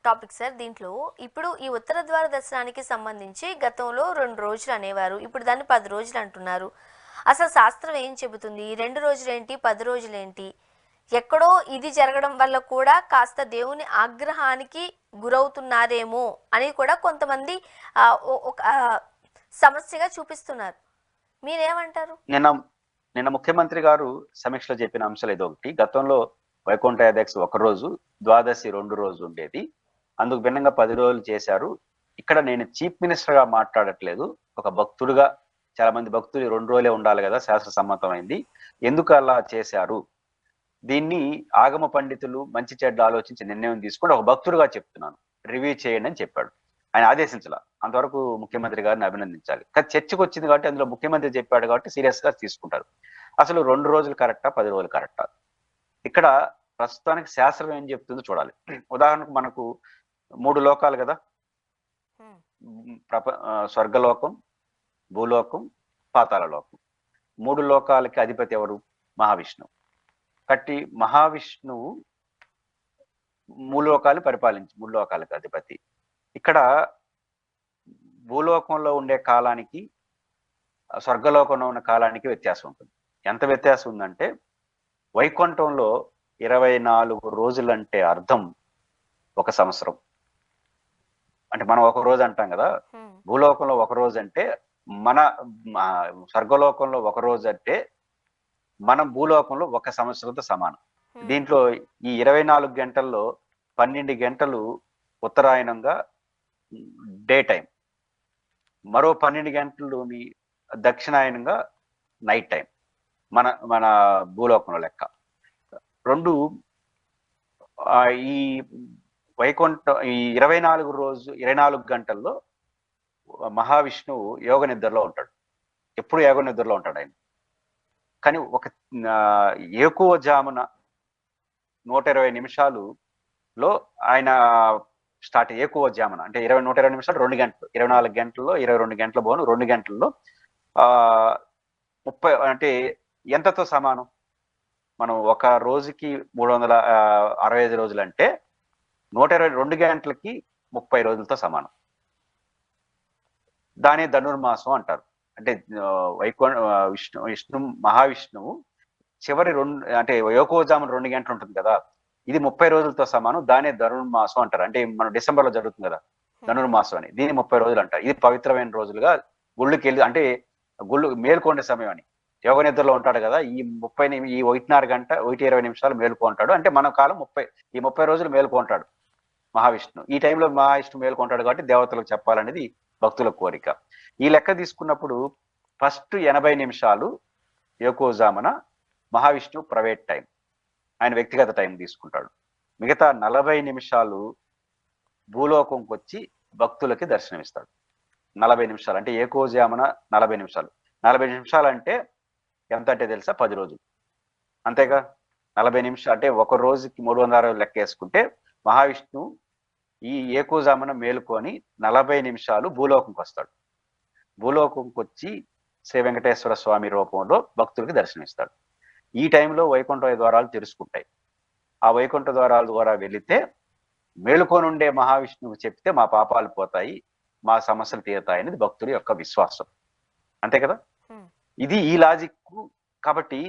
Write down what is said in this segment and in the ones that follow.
Topic sir. దీంట్లో ఇప్పుడు ఈ ఉత్తర ద్వార దర్శనానికి సంబంధించి గతంలో 2 రోజులు అనేవారు. ఇప్పుడు దాన్ని 10 రోజులు అంటున్నారు. అసలు శాస్త్రం ఏం చెబుతుంది? 2 రోజులేంటి? 10 రోజులేంటి? ఎక్కడో ఇది జరగడం వల్ల కూడా కాస్త దేవుని ఆగ్రహానికి గురవుతున్నారేమో అని కూడా కొంతమంది ఒక సమస్యగా చూపిస్తున్నారు. మీరేమంటారు? నిన్న నిన్న ముఖ్యమంత్రి గారు సమీక్షలో చెప్పిన అంశాలు ఏదో ఒకటి. గతంలో వైకుంఠ ఏకాదశి 1 రోజు, ద్వాదశి 2 రోజు ఉండేది. అందుకు భిన్నంగా 10 రోజులు చేశారు. ఇక్కడ నేను చీఫ్ మినిస్టర్ గా మాట్లాడట్లేదు, ఒక భక్తుడుగా. చాలా మంది భక్తులు 2 రోజులే ఉండాలి కదా, శాస్త్ర సమ్మతమైంది. ఎందుకు అలా చేశారు? దీన్ని ఆగమ పండితులు మంచి చెడ్డ ఆలోచించి నిర్ణయం తీసుకుని ఒక భక్తుడుగా చెప్తున్నాను, రివ్యూ చేయండి అని చెప్పాడు. ఆయన ఆదేశించాల. అంతవరకు ముఖ్యమంత్రి గారిని అభినందించాలి. కానీ చర్చకు వచ్చింది కాబట్టి, అందులో ముఖ్యమంత్రి చెప్పాడు కాబట్టి సీరియస్ గా తీసుకుంటారు. అసలు 2 రోజులు కరెక్టా, 10 రోజులు కరెక్టా? ఇక్కడ ప్రస్తుతానికి శాస్త్రం ఏం చెప్తుందో చూడాలి. ఉదాహరణకు మనకు 3 లోకాలు కదా, స్వర్గలోకం, భూలోకం, పాతాళ లోకం. 3 లోకాలకి అధిపతి ఎవరు? మహావిష్ణువు. కట్టి మహావిష్ణువు 3 లోకాలు పరిపాలించి 3 లోకాలకు అధిపతి. ఇక్కడ భూలోకంలో ఉండే కాలానికి స్వర్గలోకంలో ఉన్న కాలానికి వ్యత్యాసం ఉంటుంది. ఎంత వ్యత్యాసం ఉందంటే, వైకుంఠంలో 24 రోజులంటే అర్థం 1 సంవత్సరం. అంటే మనం 1 రోజు అంటాం కదా, భూలోకంలో 1 రోజు అంటే, మన స్వర్గలోకంలో 1 రోజు అంటే మనం భూలోకంలో 1 సంవత్సరంతో సమానం. దీంట్లో ఈ 24 గంటల్లో 12 గంటలు ఉత్తరాయణంగా డే టైం, మరో 12 గంటల్లోని దక్షిణాయనంగా నైట్ టైం. మన మన భూలోకంలో లెక్క. రెండు ఈ వైకుంఠ ఈ 24 గంటల్లో మహావిష్ణువు యోగ నిద్రలో ఉంటాడు. ఎప్పుడు యోగ నిద్రలో ఉంటాడు ఆయన. కానీ ఒక ఏకువ జామున 120 నిమిషాలులో ఆయన స్టార్ట్. ఏకువ జామున అంటే 120 నిమిషాలు 2 గంటలు, 24 గంటల్లో 22 గంటల పోను 2 గంటల్లో 30 అంటే ఎంతతో సమానం? మనం ఒక రోజుకి 365 రోజులు అంటే 122 గంటలకి 30 రోజులతో సమానం. దాని ధనుర్మాసం అంటారు. అంటే విష్ణు మహావిష్ణువు చివరి 2 అంటే యోకోజామున 2 గంటలు ఉంటుంది కదా, ఇది 30 రోజులతో సమానం. దానే ధనుర్మాసం అంటారు. అంటే మనం డిసెంబర్ లో జరుగుతుంది కదా ధనుర్మాసం అని, దీన్ని 30 రోజులు అంటారు. ఇది పవిత్రమైన రోజులుగా గుళ్ళకి వెళ్ళి, అంటే గుళ్ళు మేల్కొండే సమయం అని. యోగ నిద్రలో ఉంటాడు కదా, ఈ 1:30 గంట 1:20 నిమిషాలు మేలుకుంటాడు. అంటే మన కాలం 30 రోజులు మేలుకుంటాడు మహావిష్ణు. ఈ టైంలో మహావిష్ణు మేలుకుంటాడు కాబట్టి దేవతలకు చెప్పాలనేది భక్తుల కోరిక. ఈ లెక్క తీసుకున్నప్పుడు ఫస్ట్ 80 నిమిషాలు యోకోజామున మహావిష్ణువు ప్రైవేట్ టైం, ఆయన వ్యక్తిగత టైం తీసుకుంటాడు. మిగతా 40 నిమిషాలు భూలోకంకి వచ్చి భక్తులకి దర్శనమిస్తాడు. 40 నిమిషాలు అంటే ఏకోజామున 40 నిమిషాలు. 40 నిమిషాలు అంటే ఎంత అంటే తెలుసా? 10 రోజులు. అంతేగా? 40 నిమిషాలు అంటే ఒక రోజుకి 360 లెక్క వేసుకుంటే మహావిష్ణువు ఈ ఏకోజామున మేలుకొని 40 నిమిషాలు భూలోకంకి వస్తాడు. భూలోకంకి వచ్చి శ్రీ వెంకటేశ్వర స్వామి రూపంలో భక్తులకి దర్శనమిస్తాడు. ఈ టైంలో వైకుంఠ ద్వారాలు తెరుచుకుంటాయి. ఆ వైకుంఠ ద్వారాల ద్వారా వెళితే మేలుకొనుండే మహావిష్ణువు చెప్తే మా పాపాలు పోతాయి, మా సమస్యలు తీరుతాయి అనేది భక్తుల యొక్క విశ్వాసం. అంతే కదా? ఇది ఈ లాజిక్. కాబట్టి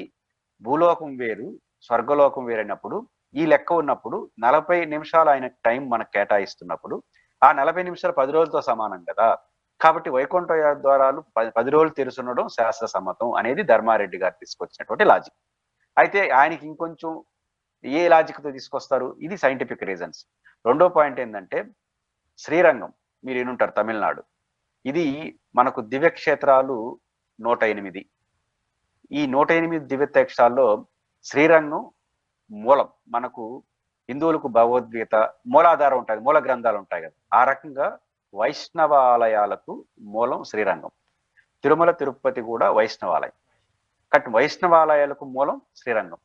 భూలోకం వేరు, స్వర్గలోకం వేరైనప్పుడు ఈ లెక్క ఉన్నప్పుడు 40 నిమిషాలు ఆయన టైం మనకు కేటాయిస్తున్నప్పుడు ఆ 40 నిమిషాలు 10 రోజులతో సమానం కదా. కాబట్టి వైకుంఠ ద్వారాలు 10 రోజులు తెరుచుండడం శాస్త్ర సమ్మతం అనేది ధర్మారెడ్డి గారు తీసుకొచ్చినటువంటి లాజిక్. అయితే ఆయనకి ఇంకొంచెం ఏ లాజిక్ తో తీసుకొస్తారు? ఇది సైంటిఫిక్ రీజన్స్. రెండో పాయింట్ ఏంటంటే, శ్రీరంగం మీరు వినుంటారు, తమిళనాడు. ఇది మనకు దివ్యక్షేత్రాలు 108. ఈ 108 దివ్యక్షేత్రాల్లో శ్రీరంగం మూలం. మనకు హిందువులకు భగవద్గీత మూలాధారం ఉంటుంది, మూల గ్రంథాలు ఉంటాయి కదా, ఆ రకంగా వైష్ణవ ఆలయాలకు మూలం శ్రీరంగం. తిరుమల తిరుపతి కూడా వైష్ణవాలయం. కాబట్టి వైష్ణవాలయాలకు మూలం శ్రీరంగం.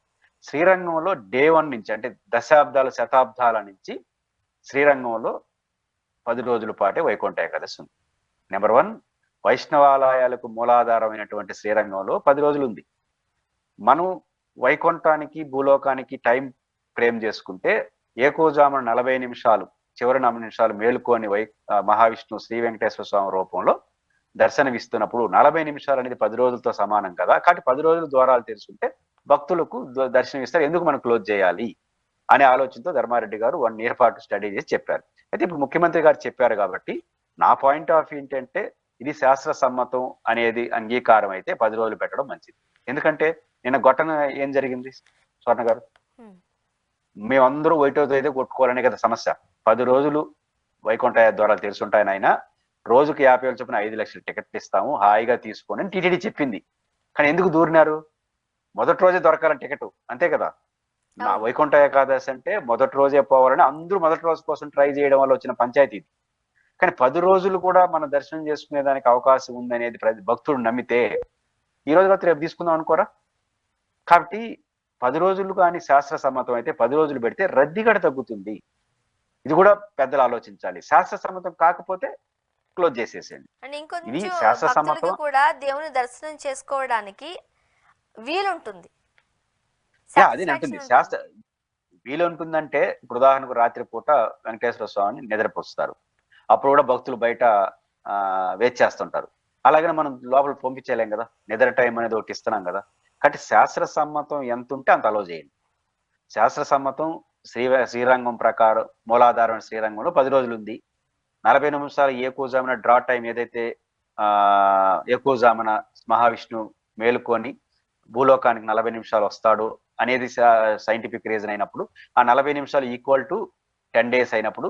శ్రీరంగంలో డే 1 నుంచి అంటే దశాబ్దాల శతాబ్దాల నుంచి శ్రీరంగంలో 10 రోజుల పాటే వైకుంఠ ఏకాదశి ఉంది. నెంబర్ 1, వైష్ణవాలయాలకు మూలాధారమైనటువంటి శ్రీరంగంలో 10 రోజులు ఉంది. మనం వైకుంఠానికి భూలోకానికి టైం ఫ్రేమ్ చేసుకుంటే ఏకోజామున 40 నిమిషాలు చివరి 4 నిమిషాలు మేలుకొని మహావిష్ణువు శ్రీ వెంకటేశ్వర స్వామి రూపంలో దర్శనమిస్తున్నప్పుడు 40 నిమిషాలు అనేది 10 రోజులతో సమానం కదా. కాబట్టి 10 రోజులు ద్వారాలు తెరుచుంటే భక్తులకు దర్శనం ఇస్తారు, ఎందుకు మనం క్లోజ్ చేయాలి అనే ఆలోచనతో ధర్మారెడ్డి గారు 1 ఇయర్ పాటు స్టడీ చేసి చెప్పారు. అయితే ఇప్పుడు ముఖ్యమంత్రి గారు చెప్పారు కాబట్టి నా పాయింట్ ఆఫ్ ఏంటంటే ఇది శాస్త్ర సమ్మతం అనేది అంగీకారం అయితే 10 రోజులు పెట్టడం మంచిది. ఎందుకంటే నిన్న ఘటన ఏం జరిగింది స్వర్ణ గారు, మేమందరూ ఒకటో తేదీ కొట్టుకోవాలనే కదా సమస్య. 10 రోజులు వైకుంఠ ద్వారాలు తెరుచుంటాయని ఆయన రోజుకి 50,000 చొప్పున 5 లక్షల టికెట్లు ఇస్తాము హాయిగా తీసుకొని అని టీటీడీ చెప్పింది. కానీ ఎందుకు దూరినారు? మొదటి రోజే దొరకాలని టికెట్, అంతే కదా. నా వైకుంఠ ఏకాదశి అంటే మొదటి రోజే పోవాలని అందరూ మొదటి రోజు కోసం ట్రై చేయడం వల్ల వచ్చిన పంచాయతీ ఇది. కానీ 10 రోజులు కూడా మనం దర్శనం చేసుకునే దానికి అవకాశం ఉందనేది ప్రతి భక్తుడు నమ్మితే ఈ రోజు రాత్రి రేపు తీసుకుందాం అనుకోరా. కాబట్టి 10 రోజులు కానీ శాస్త్ర సమ్మతం అయితే 10 రోజులు పెడితే రద్దీ కూడా తగ్గుతుంది. ఇది కూడా పెద్దలు ఆలోచించాలి. శాస్త్ర సమ్మతం కాకపోతే క్లోజ్ చేసేసేయండి. అండ్ ఇది ఇంకొంచెం శాస్త్ర భక్తులకి సమ్మతం. కూడా దేవుని దర్శనం చేసుకోవడానికి వీలుంటుంది, అది అంటుంది సాటిస్ఫాక్షన్ శాస్త్ర ఉంటుంది. వీలు ఉంటుందంటే ఇప్పుడు ఉదాహరణకు రాత్రి పూట వెంకటేశ్వర స్వామిని నిద్రపోస్తారు, అప్పుడు కూడా భక్తులు బయట వెయిట్ చేస్తుంటారు. అలాగనే మనం లోపల పంపించలేం కదా, నిద్ర టైం అనేది ఒకటి ఇస్తున్నాం కదా. కాబట్టి శాస్త్ర సమ్మతం ఎంత ఉంటే అంత అలో చేయండి. శాస్త్ర సమ్మతం శ్రీరంగం ప్రకారం మూలాధారం శ్రీరంగంలో 10 రోజులు ఉంది. 40 నిమిషాలు ఏకోజామున డ్రా టైం ఏదైతే ఏకోజామున మహావిష్ణువు మేలుకొని భూలోకానికి 40 నిమిషాలు వస్తాడు అనేది సైంటిఫిక్ రీజన్ అయినప్పుడు ఆ 40 నిమిషాలు ఈక్వల్ టు 10 days అయినప్పుడు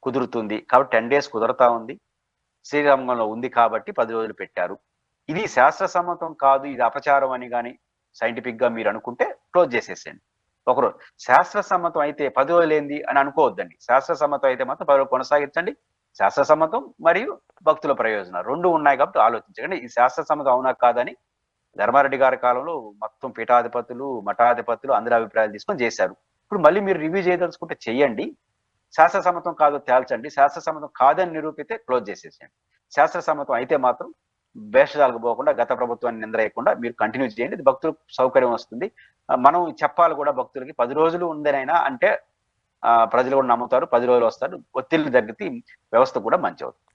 కుదురుతుంది. కాబట్టి 10 days కుదరతా ఉంది, శ్రీరంగంలో ఉంది కాబట్టి 10 రోజులు పెట్టారు. ఇది శాస్త్ర సమ్మతం కాదు, ఇది అపచారం అని కానీ సైంటిఫిక్ గా మీరు అనుకుంటే క్లోజ్ చేసేసేయండి. ఒకరోజు శాస్త్ర సమ్మతం అయితే 10 రోజులు ఏంది అని అనుకోవద్దండి. శాస్త్ర సమ్మతం అయితే మాత్రం 10 రోజులు కొనసాగించండి. శాస్త్ర సమ్మతం మరియు భక్తుల ప్రయోజనాలు రెండు ఉన్నాయి కాబట్టి ఆలోచించండి. ఈ శాస్త్ర సమ్మతం అవునా కాదని ధర్మారెడ్డి గారి కాలంలో మొత్తం పీఠాధిపతులు మఠాధిపతులు అందరి అభిప్రాయాలు తీసుకొని చేశారు. ఇప్పుడు మళ్ళీ మీరు రివ్యూ చేయదలుచుకుంటే చెయ్యండి. శాస్త్ర సమ్మతం కాదో తేల్చండి. శాస్త్ర సమ్మతం కాదని నిరూపితే క్లోజ్ చేసేసేయండి. శాస్త్ర సమ్మతం అయితే మాత్రం భేషజాలకు పోకుండా గత ప్రభుత్వాన్ని నిందరేయకుండా మీరు కంటిన్యూ చేయండి. ఇది భక్తులకు సౌకర్యం వస్తుంది. మనం చెప్పాలి కూడా భక్తులకి 10 రోజులు ఉందనైనా అంటే ప్రజలు కూడా నమ్ముతారు, 10 రోజులు వస్తారు, ఒత్తిళ్లు తగ్గితే వ్యవస్థ కూడా మంచి అవుతుంది.